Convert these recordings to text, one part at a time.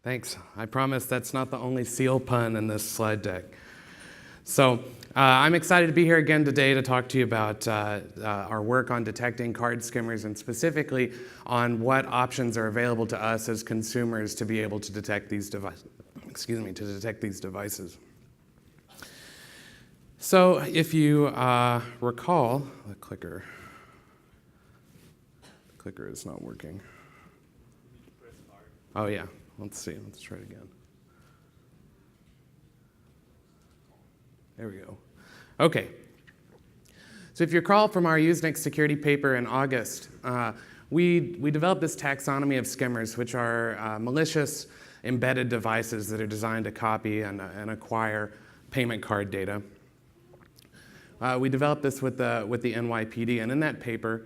Thanks. I promise that's not the only seal pun in this slide deck. So I'm excited to be here again today to talk to you about our work on detecting card skimmers and specifically on what options are available to us as consumers to be able to detect these devices. So if you recall, the clicker is not working. Oh yeah, let's see, let's try it again. There we go. Okay. So if you recall from our Usenix security paper in August, we developed this taxonomy of skimmers, which are malicious embedded devices that are designed to copy and acquire payment card data. We developed this with the NYPD, and in that paper,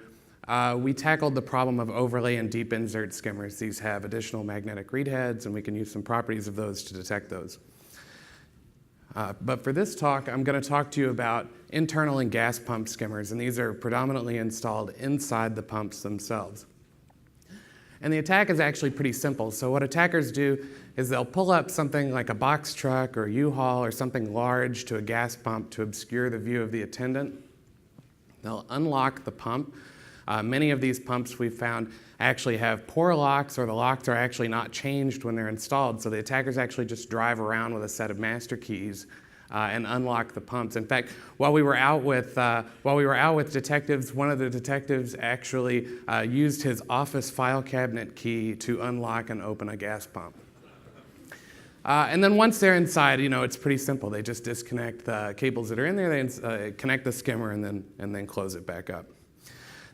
we tackled the problem of overlay and deep insert skimmers. These have additional magnetic read heads, and we can use some properties of those to detect those. But for this talk, I'm going to talk to you about internal and gas pump skimmers, and these are predominantly installed inside the pumps themselves. And the attack is actually pretty simple. So what attackers do is they'll pull up something like a box truck or U-Haul or something large to a gas pump to obscure the view of the attendant. They'll unlock the pump. Many of these pumps we've found actually have poor locks, or the locks are actually not changed when they're installed. So the attackers actually just drive around with a set of master keys and unlock the pumps. In fact, while we were out with detectives, one of the detectives actually used his office file cabinet key to unlock and open a gas pump. And then once they're inside, it's pretty simple. They just disconnect the cables that are in there, they connect the skimmer, and then close it back up.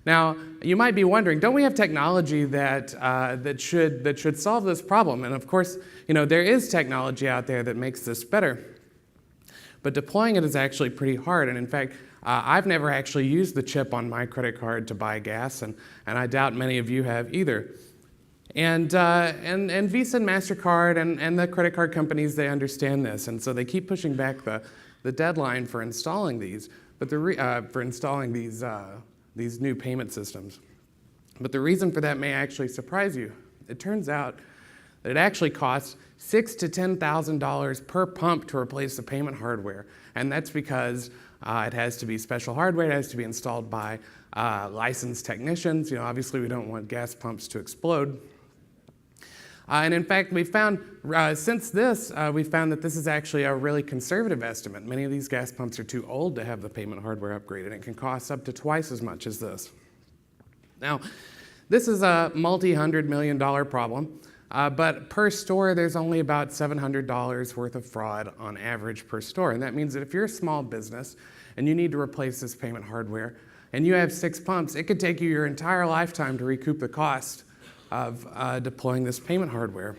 Now, you might be wondering, don't we have technology that should solve this problem? And of course, there is technology out there that makes this better. But deploying it is actually pretty hard. And in fact, I've never actually used the chip on my credit card to buy gas, and I doubt many of you have either. And Visa and MasterCard and the credit card companies, they understand this, and so they keep pushing back the deadline for installing these, but these new payment systems. But the reason for that may actually surprise you. It turns out that it actually costs $6,000 to $10,000 per pump to replace the payment hardware. And that's because it has to be special hardware, it has to be installed by licensed technicians. Obviously we don't want gas pumps to explode. And in fact, we found, since this, we found that this is actually a really conservative estimate. Many of these gas pumps are too old to have the payment hardware upgraded, and it can cost up to twice as much as this. Now, this is a multi-hundred-million-dollar problem, but per store, there's only about $700 worth of fraud on average per store. And that means that if you're a small business and you need to replace this payment hardware, and you have 6 pumps, it could take you your entire lifetime to recoup the cost of deploying this payment hardware.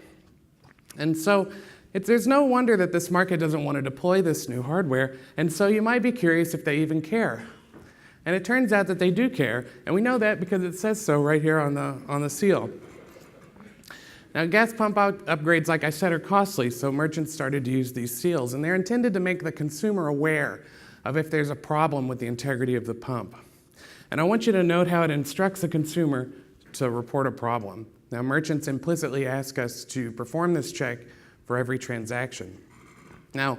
And so there's no wonder that this market doesn't want to deploy this new hardware, and so you might be curious if they even care. And it turns out that they do care, and we know that because it says so right here on the seal. Now, gas pump upgrades, like I said, are costly, so merchants started to use these seals, and they're intended to make the consumer aware of if there's a problem with the integrity of the pump. And I want you to note how it instructs the consumer to report a problem. Now, merchants implicitly ask us to perform this check for every transaction. Now,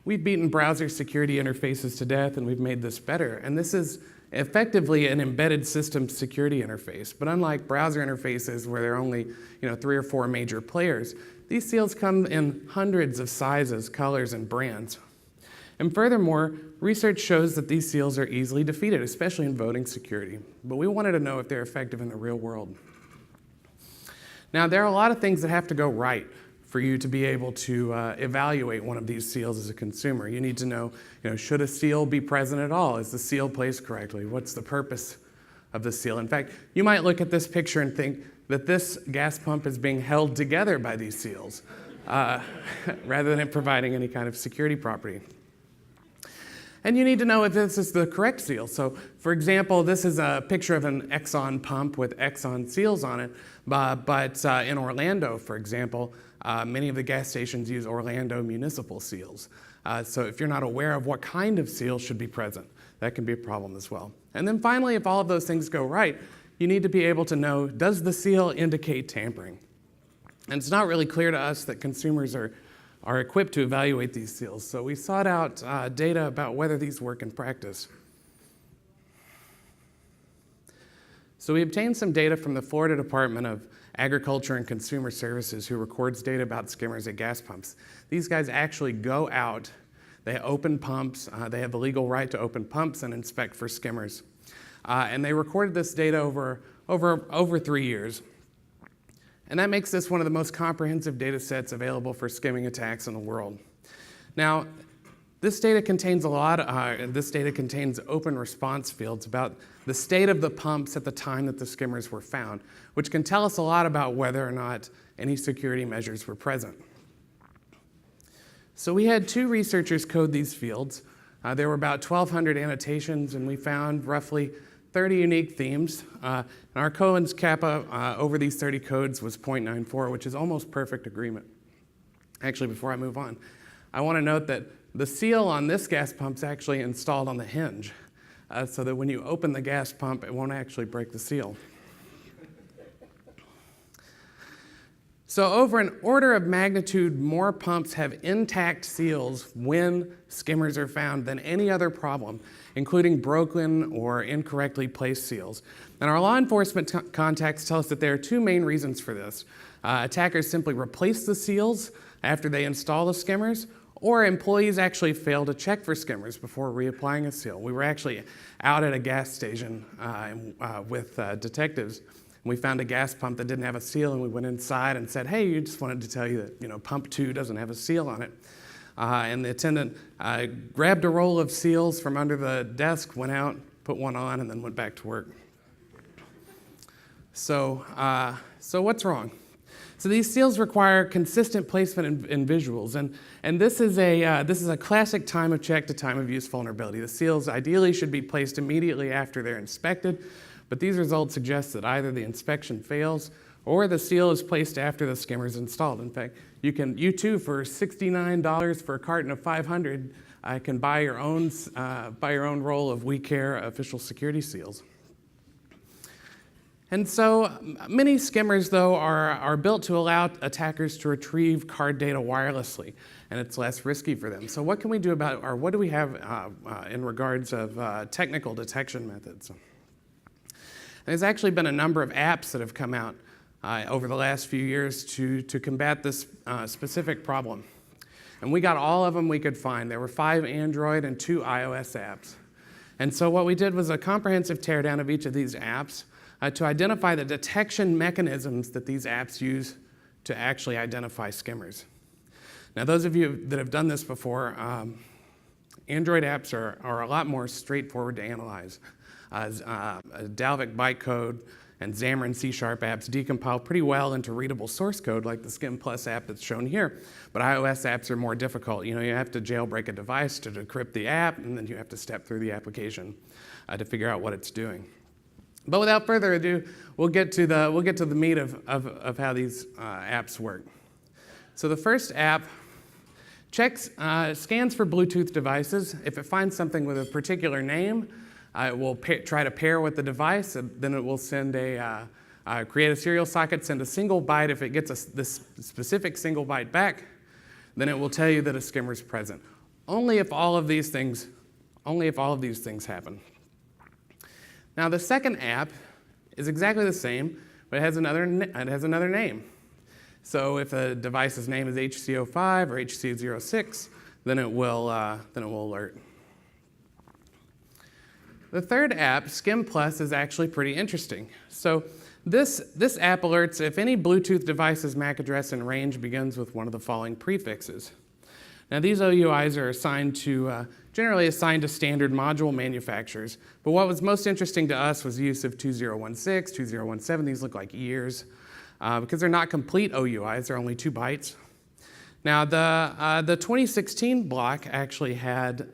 we've beaten browser security interfaces to death, and we've made this better. And this is effectively an embedded system security interface. But unlike browser interfaces where there are only 3 or 4 major players, these seals come in hundreds of sizes, colors, and brands. And furthermore, research shows that these seals are easily defeated, especially in voting security. But we wanted to know if they're effective in the real world. Now, there are a lot of things that have to go right for you to be able to evaluate one of these seals as a consumer. You need to know, should a seal be present at all? Is the seal placed correctly? What's the purpose of the seal? In fact, you might look at this picture and think that this gas pump is being held together by these seals, rather than it providing any kind of security property. And you need to know if this is the correct seal. So, for example, this is a picture of an Exxon pump with Exxon seals on it, but in Orlando, for example, many of the gas stations use Orlando municipal seals. So if you're not aware of what kind of seal should be present, that can be a problem as well. And then finally, if all of those things go right, you need to be able to know, does the seal indicate tampering? And it's not really clear to us that consumers are equipped to evaluate these seals. So we sought out data about whether these work in practice. So we obtained some data from the Florida Department of Agriculture and Consumer Services, who records data about skimmers at gas pumps. These guys actually go out, they open pumps, they have the legal right to open pumps and inspect for skimmers. And they recorded this data over 3 years. And that makes this one of the most comprehensive data sets available for skimming attacks in the world. Now, this data contains open response fields about the state of the pumps at the time that the skimmers were found, which can tell us a lot about whether or not any security measures were present. So we had 2 researchers code these fields. There were about 1,200 annotations, and we found roughly 30 unique themes. And our Cohen's kappa over these 30 codes was 0.94, which is almost perfect agreement. Actually, before I move on, I want to note that the seal on this gas pump is actually installed on the hinge, so that when you open the gas pump, it won't actually break the seal. So over an order of magnitude, more pumps have intact seals when skimmers are found than any other problem, including broken or incorrectly placed seals. And our law enforcement contacts tell us that there are 2 main reasons for this. Attackers simply replace the seals after they install the skimmers, or employees actually fail to check for skimmers before reapplying a seal. We were actually out at a gas station with detectives, and we found a gas pump that didn't have a seal, and we went inside and said, "Hey, you just wanted to tell you that pump 2 doesn't have a seal on it." And the attendant grabbed a roll of seals from under the desk, went out, put one on, and then went back to work. So what's wrong? So these seals require consistent placement in visuals, and this is a classic time of check to time of use vulnerability. The seals ideally should be placed immediately after they're inspected, but these results suggest that either the inspection fails or the seal is placed after the skimmer is installed. In fact, you too, for $69 for a carton of 500, can buy your own roll of We Care official security seals. And so many skimmers, though, are built to allow attackers to retrieve card data wirelessly, and it's less risky for them. So what can we do about, or what do we have in regards of technical detection methods? There's actually been a number of apps that have come out over the last few years to combat this specific problem. And we got all of them we could find. There were 5 Android and 2 iOS apps. And so what we did was a comprehensive teardown of each of these apps to identify the detection mechanisms that these apps use to actually identify skimmers. Now, those of you that have done this before, Android apps are a lot more straightforward to analyze. Dalvik bytecode and Xamarin C# apps decompile pretty well into readable source code, like the Skim Plus app that's shown here. But iOS apps are more difficult. You have to jailbreak a device to decrypt the app, and then you have to step through the application to figure out what it's doing. But without further ado, we'll get to the meat of how these apps work. So the first app scans for Bluetooth devices. If it finds something with a particular name, it will try to pair with the device, and then it will send create a serial socket, send a single byte. If it gets this specific single byte back, then it will tell you that a skimmer is present. Only if all of these things happen. Now, the second app is exactly the same, but it has another name. So if a device's name is HC05 or HC06, then it will alert. The third app, Skim Plus, is actually pretty interesting. So this app alerts if any Bluetooth device's MAC address and range begins with one of the following prefixes. Now, these OUIs are generally assigned to standard module manufacturers, but what was most interesting to us was the use of 2016, 2017. These look like years because they're not complete OUIs, they're only 2 bytes. Now, the 2016 block actually had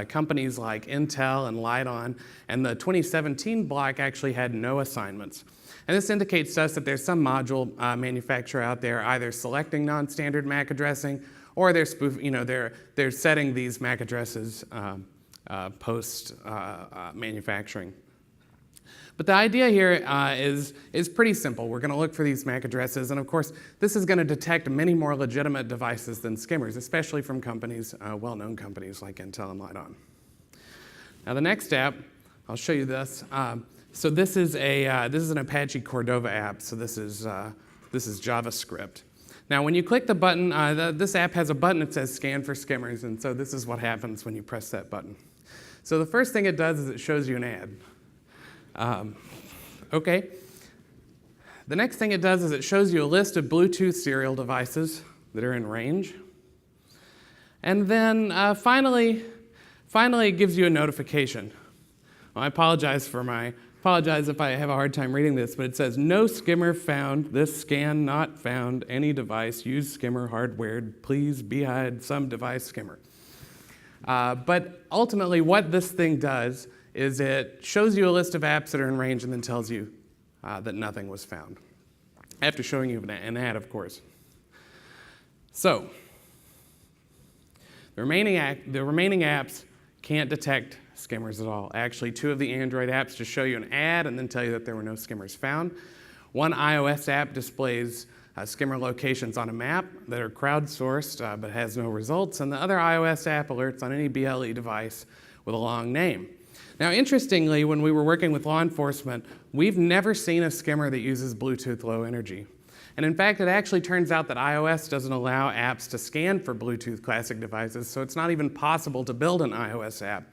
companies like Intel and Lite-On, and the 2017 block actually had no assignments. And this indicates to us that there's some module manufacturer out there either selecting non-standard MAC addressing, or they're setting these MAC addresses post manufacturing. But the idea here is pretty simple. We're going to look for these MAC addresses, and of course, this is going to detect many more legitimate devices than skimmers, especially from companies, well-known companies like Intel and Lite-On. Now, the next app, I'll show you this. So this is an Apache Cordova app. So this is JavaScript. Now, when you click the button, this app has a button that says Scan for Skimmers, and so this is what happens when you press that button. So the first thing it does is it shows you an ad. Okay. The next thing it does is it shows you a list of Bluetooth serial devices that are in range. And then finally it gives you a notification. Well, I apologize if I have a hard time reading this, but it says, no skimmer found, this scan not found, any device, use skimmer hardware, please behind some device skimmer. But ultimately what this thing does is it shows you a list of apps that are in range and then tells you that nothing was found, after showing you an ad, of course. So, the remaining apps can't detect skimmers at all. Actually, 2 of the Android apps just show you an ad and then tell you that there were no skimmers found. One iOS app displays skimmer locations on a map that are crowdsourced but has no results, and the other iOS app alerts on any BLE device with a long name. Now, interestingly, when we were working with law enforcement, we've never seen a skimmer that uses Bluetooth Low Energy. And in fact, it actually turns out that iOS doesn't allow apps to scan for Bluetooth Classic devices, so it's not even possible to build an iOS app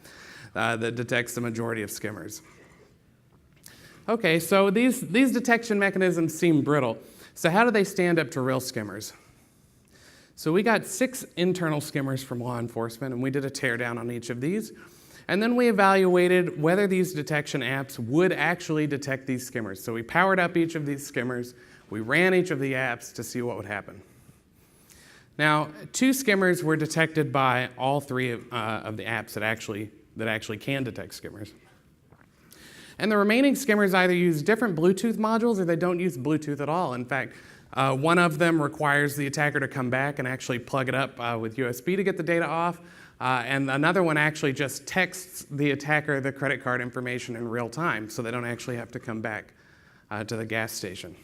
that detects the majority of skimmers. Okay, so these detection mechanisms seem brittle. So how do they stand up to real skimmers? So we got 6 internal skimmers from law enforcement, and we did a teardown on each of these. And then we evaluated whether these detection apps would actually detect these skimmers. So we powered up each of these skimmers, we ran each of the apps to see what would happen. Now, 2 skimmers were detected by all 3 of the apps that actually can detect skimmers. And the remaining skimmers either use different Bluetooth modules or they don't use Bluetooth at all. In fact, one of them requires the attacker to come back and actually plug it up with USB to get the data off. And another one actually just texts the attacker the credit card information in real time, so they don't actually have to come back to the gas station.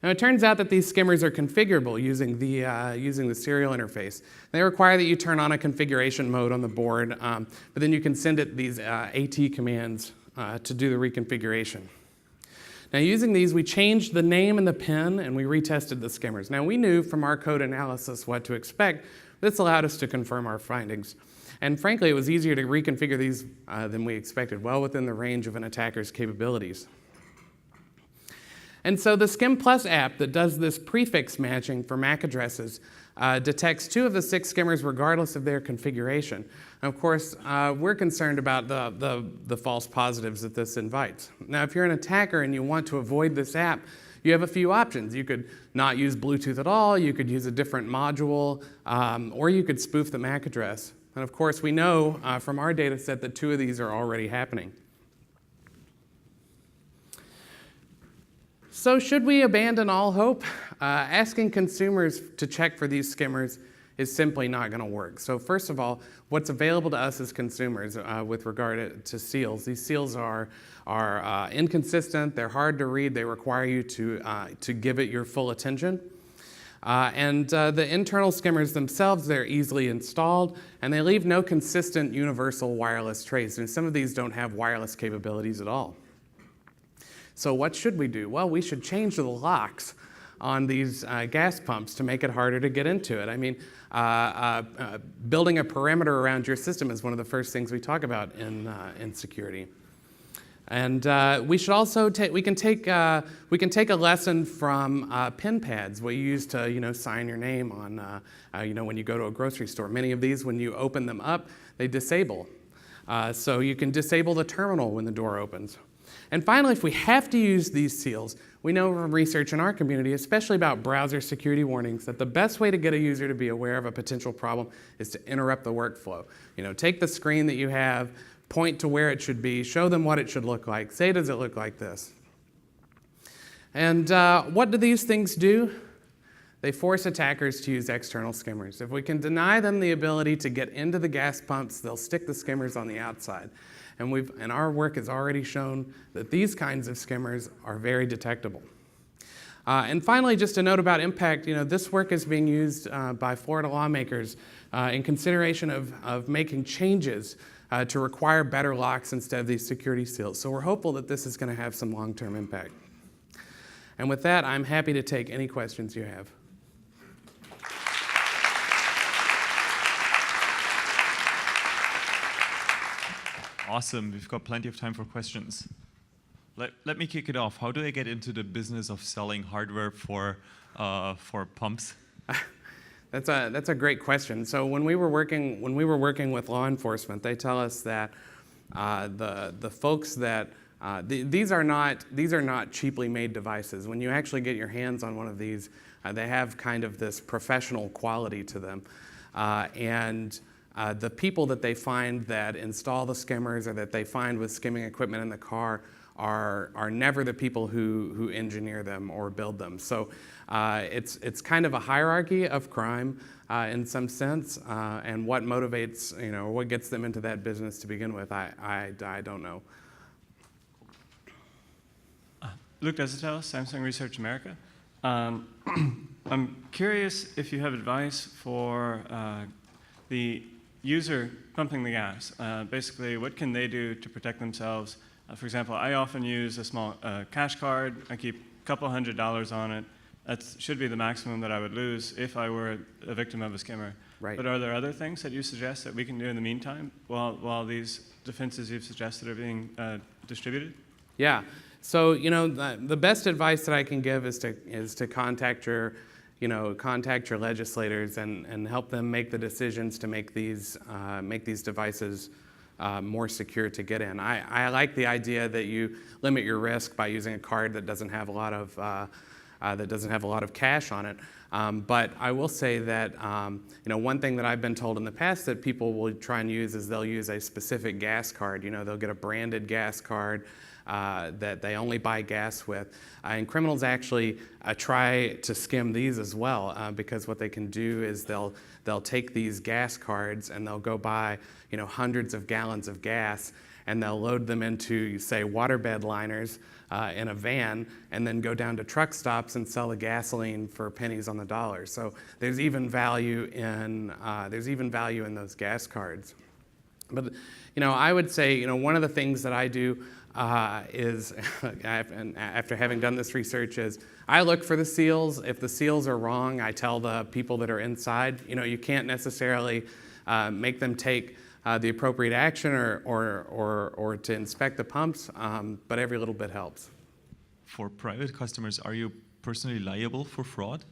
Now, it turns out that these skimmers are configurable using the serial interface. They require that you turn on a configuration mode on the board, but then you can send it these AT commands to do the reconfiguration. Now, using these, we changed the name and the PIN, and we retested the skimmers. Now, we knew from our code analysis what to expect. This allowed us to confirm our findings. And frankly, it was easier to reconfigure these than we expected, well within the range of an attacker's capabilities. And so the Skim Plus app that does this prefix matching for MAC addresses detects 2 of the 6 skimmers regardless of their configuration. And of course, we're concerned about the false positives that this invites. Now, if you're an attacker and you want to avoid this app, you have a few options. You could not use Bluetooth at all, you could use a different module, or you could spoof the MAC address. And of course, we know from our data set that 2 of these are already happening. So should we abandon all hope? Asking consumers to check for these skimmers is simply not going to work. So first of all, what's available to us as consumers with regard to seals? These seals are inconsistent, they're hard to read, they require you to give it your full attention. And the internal skimmers themselves, they're easily installed, and they leave no consistent universal wireless trace. And some of these don't have wireless capabilities at all. So what should we do? Well, we should change the locks on these gas pumps to make it harder to get into it. I mean, building a perimeter around your system is one of the first things we talk about in security. And we should also we can take a lesson from pin pads, what you use to sign your name on when you go to a grocery store. Many of these, when you open them up, they disable. So you can disable the terminal when the door opens. And finally, if we have to use these seals, we know from research in our community, especially about browser security warnings, that the best way to get a user to be aware of a potential problem is to interrupt the workflow. Take the screen that you have, point to where it should be, show them what it should look like, say, does it look like this? And what do these things do? they force attackers to use external skimmers. If we can deny them the ability to get into the gas pumps, they'll stick the skimmers on the outside. And our work has already shown that these kinds of skimmers are very detectable. And finally, just a note about impact, this work is being used by Florida lawmakers in consideration of making changes to require better locks instead of these security seals. So we're hopeful that this is going to have some long-term impact. And with that, I'm happy to take any questions you have. Awesome. We've got plenty of time for questions. Let me kick it off. How do I get into the business of selling hardware for pumps? That's a great question. So when we were working with law enforcement, they tell us that the folks that these are not cheaply made devices. When you actually get your hands on one of these, they have kind of this professional quality to them, and the people that they find that install the skimmers or that they find with skimming equipment in the car are never the people who engineer them or build them. So it's kind of a hierarchy of crime in some sense, and what motivates, what gets them into that business to begin with, I don't know. Luke Desatel, Samsung Research America. I'm curious if you have advice for the user pumping the gas. Basically, what can they do to protect themselves? For example, I often use a small cash card. I keep a couple $100 on it. That should be the maximum that I would lose if I were a victim of a skimmer. Right. But are there other things that you suggest that we can do in the meantime while these defenses you've suggested are being distributed? Yeah. So the best advice that I can give is to contact your legislators and help them make the decisions to make these devices more secure to get in. I like the idea that you limit your risk by using a card that doesn't have a lot of cash on it. But I will say that one thing that I've been told in the past that people will try and use is they'll use a specific gas card. They'll get a branded gas card that they only buy gas with. And criminals actually try to skim these as well, because what they can do is they'll take these gas cards and they'll go buy hundreds of gallons of gas, and they'll load them into, say, waterbed liners in a van, and then go down to truck stops and sell the gasoline for pennies on the dollar. So there's even value in those gas cards. But I would say one of the things that I do is, after having done this research, is I look for the seals. If the seals are wrong, I tell the people that are inside. You can't necessarily make them take the appropriate action or to inspect the pumps, but every little bit helps. For private customers, are you personally liable for fraud?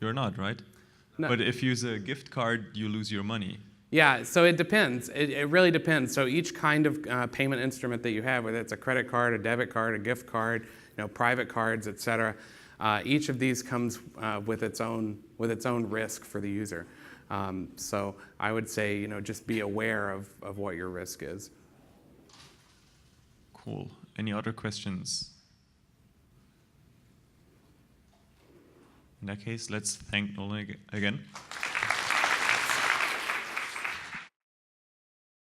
You're not, right? No. But if you use a gift card, you lose your money. Yeah, so it depends. It really depends. So each kind of payment instrument that you have, whether it's a credit card, a debit card, a gift card, private cards, et cetera, each of these comes with its own risk for the user. So I would say, just be aware of what your risk is. Cool. Any other questions? In that case, let's thank Nolen again.